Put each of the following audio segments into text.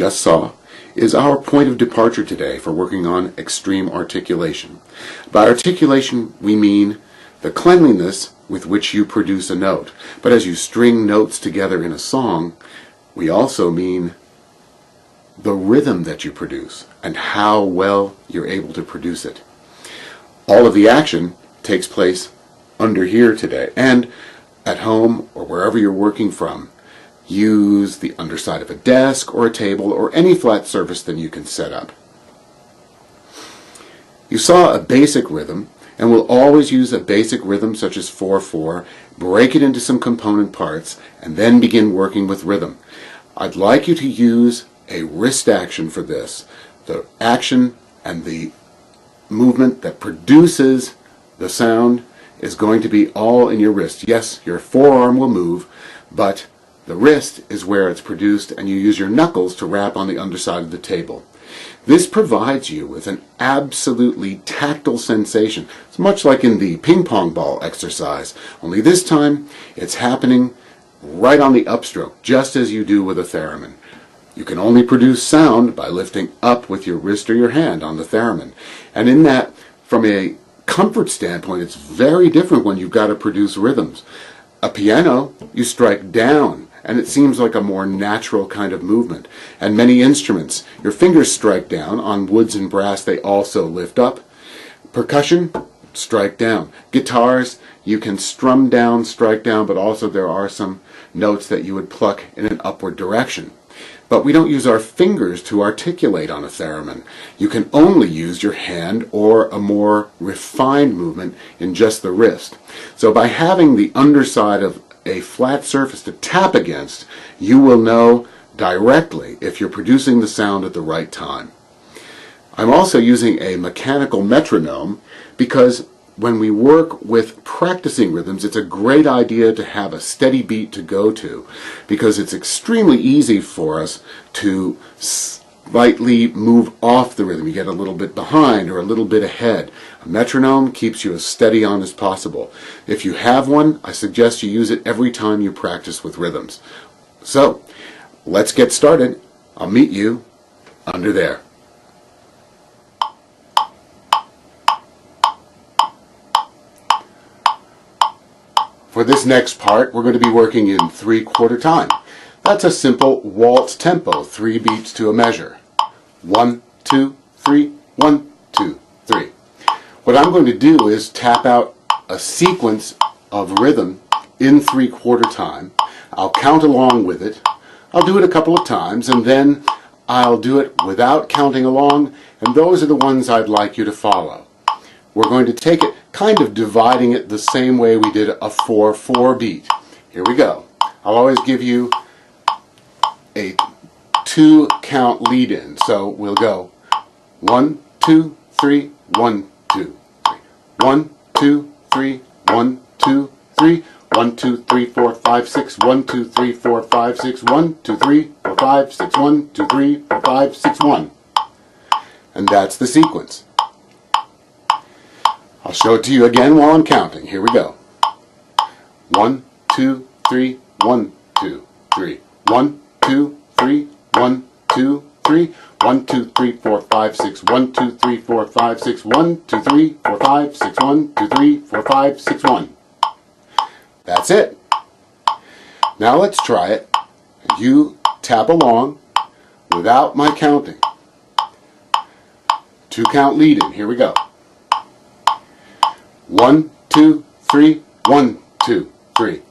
just saw is our point of departure today for working on extreme articulation. By articulation, we mean the cleanliness with which you produce a note. But as you string notes together in a song, we also mean the rhythm that you produce and how well you're able to produce it. All of the action takes place under here today, and at home or wherever you're working from, use the underside of a desk or a table or any flat surface that you can set up. You saw a basic rhythm, and we'll always use a basic rhythm such as 4/4, break it into some component parts, and then begin working with rhythm. I'd like you to use a wrist action for this. The action and the movement that produces the sound is going to be all in your wrist. Yes, your forearm will move, but the wrist is where it's produced, and you use your knuckles to rap on the underside of the table. This provides you with an absolutely tactile sensation. It's much like in the ping pong ball exercise, only this time it's happening right on the upstroke, just as you do with a theremin. You can only produce sound by lifting up with your wrist or your hand on the theremin. And in that, from a comfort standpoint, it's very different when you've got to produce rhythms. A piano, you strike down, and it seems like a more natural kind of movement. And many instruments, your fingers strike down. On woods and brass, they also lift up. Percussion, strike down. Guitars, you can strum down, strike down, but also there are some notes that you would pluck in an upward direction. But we don't use our fingers to articulate on a theremin. You can only use your hand or a more refined movement in just the wrist. So by having the underside of a flat surface to tap against, you will know directly if you're producing the sound at the right time. I'm also using a mechanical metronome because when we work with practicing rhythms, it's a great idea to have a steady beat to go to, because it's extremely easy for us to slightly move off the rhythm. You get a little bit behind or a little bit ahead. A metronome keeps you as steady on as possible. If you have one, I suggest you use it every time you practice with rhythms. So, let's get started. I'll meet you under there. For this next part, we're going to be working in 3/4 time. That's a simple waltz tempo, 3 beats to a measure. 1, 2, 3, 1, 2, 3. What I'm going to do is tap out a sequence of rhythm in 3/4 time. I'll count along with it. I'll do it a couple of times, and then I'll do it without counting along, and those are the ones I'd like you to follow. We're going to take it, kind of dividing it the same way we did a 4/4 beat. Here we go. I'll always give you a 2 count lead in. So we'll go 1, 2, 3, 1, 2, 3. 1, 2, 3, 1, 2, 3. 1, 2, 3, 4, 5, 6. 1, 2, 3, 4, 5, 6. 1, 2, 3, 4, 5, 6. 1, 2, 3, 4, 5, 6, 1. And that's the sequence. I'll show it to you again while I'm counting. Here we go. 1, 2, 3, 1, 2, 3. 1, 2, 3, 1, 2, 3. 1, 2, 3, 4, 5, 6. 1, 2, 3, 4, 5, 6. 1, 2, 3, 4, 5, 6. 1, 2, 3, 4, 5, 6, 1. That's it. Now let's try it. You tap along without my counting. 2 count lead in. Here we go. 1, 2, 3, 1, 2, 3.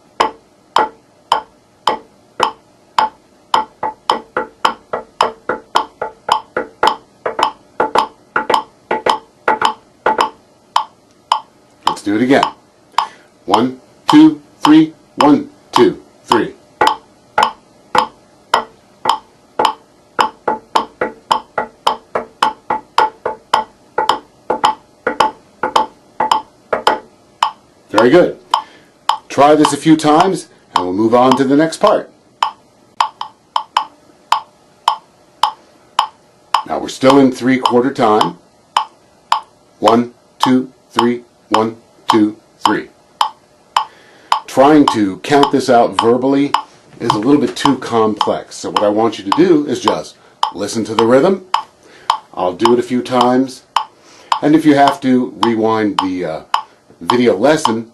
Let's do it again. 1, 2, 3, 1, 2, 3. Very good. Try this a few times and we'll move on to the next part. Now we're still in 3/4 time. 1, 2, 3, 1, 2, 3. Trying to count this out verbally is a little bit too complex. So what I want you to do is just listen to the rhythm. I'll do it a few times, and if you have to, rewind the video lesson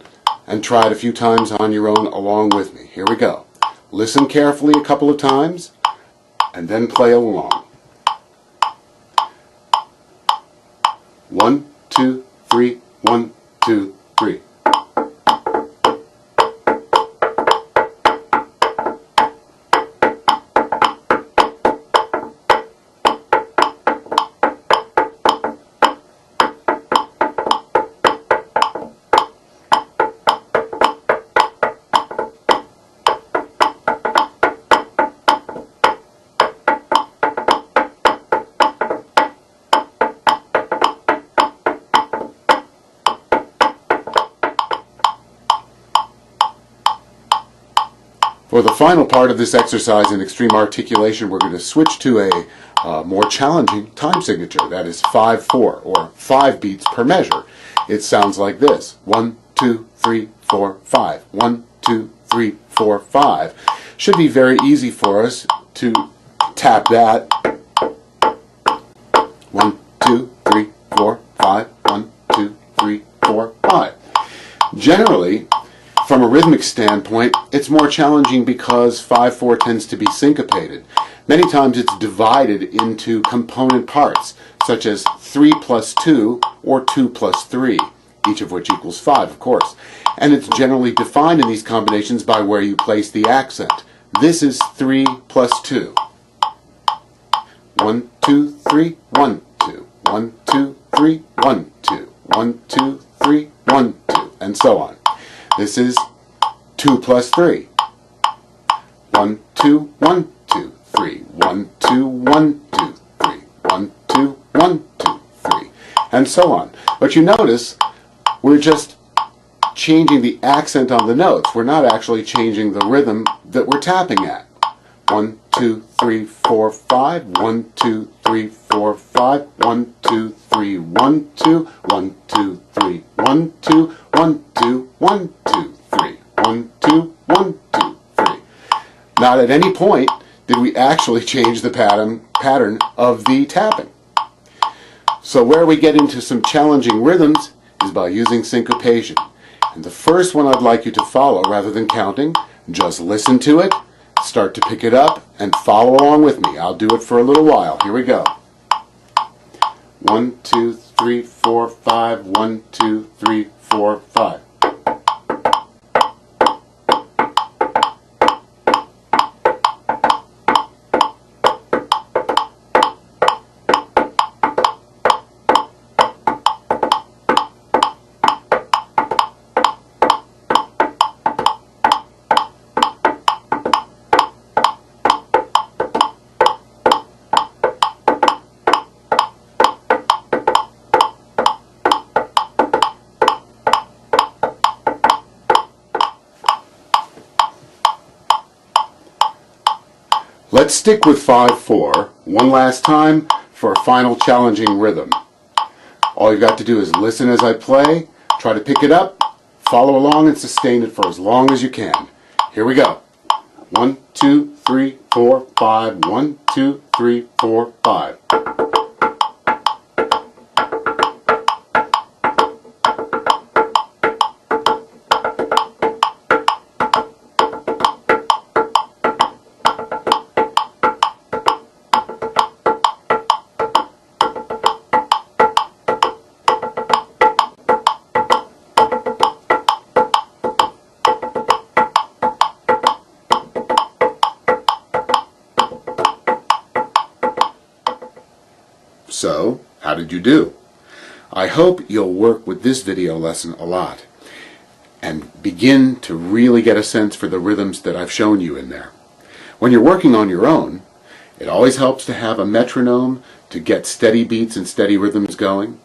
and try it a few times on your own along with me. Here we go. Listen carefully a couple of times and then play along. 1, 2, 3, 1, 2, 3. For the final part of this exercise in extreme articulation, we're going to switch to a more challenging time signature. That is 5/4, or 5 beats per measure. It sounds like this: 1, 2, 3, 4, 5. 1, 2, 3, 4, 5. Should be very easy for us to tap that. 1, 2, 3, 4, 5. 1, 2, 3, 4, 5. Generally, from a rhythmic standpoint, it's more challenging because 5/4 tends to be syncopated. Many times it's divided into component parts, such as 3 plus 2 or 2 plus 3, each of which equals 5, of course. And it's generally defined in these combinations by where you place the accent. This is 3 plus 2. 1, 2, 3, 1, 2. 1, 2, 3, 1, 2. 1, 2, 3, 1, 2, and so on. This is 2 plus 3. 1, 2, 1, 2, 3. 1, 2, 1, 2, 3. 1, 2, 1, 2, 3. And so on. But you notice we're just changing the accent on the notes. We're not actually changing the rhythm that we're tapping at. 1, 2, 3, 4, 5. 1, 2, 3, 4, 5. 1, 2, 3, 1, 2. 1, 2, 3, 1, 2. 1, 2, 1, 2, 3. 1, 2, 1, 2, 3. Not at any point did we actually change the pattern of the tapping. So where we get into some challenging rhythms is by using syncopation. And the first one I'd like you to follow, rather than counting, just listen to it, start to pick it up, and follow along with me. I'll do it for a little while. Here we go. 1, 2, 3, 4, 5. 1, 2, 3, 4, 5. Let's stick with 5/4 one last time for a final challenging rhythm. All you've got to do is listen as I play, try to pick it up, follow along, and sustain it for as long as you can. Here we go. 1, 2, 3, 4, 5. 1, 2, 3, 4, 5. So, how did you do? I hope you'll work with this video lesson a lot and begin to really get a sense for the rhythms that I've shown you in there. When you're working on your own, it always helps to have a metronome to get steady beats and steady rhythms going.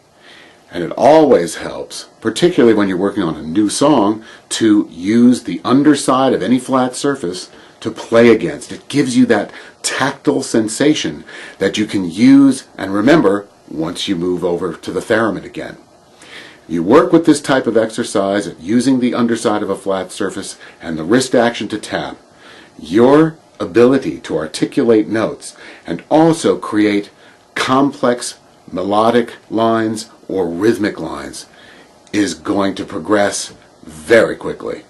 And it always helps, particularly when you're working on a new song, to use the underside of any flat surface to play against. It gives you that tactile sensation that you can use and remember once you move over to the theremin again. You work with this type of exercise of using the underside of a flat surface and the wrist action to tap. Your ability to articulate notes and also create complex melodic lines or rhythmic lines is going to progress very quickly.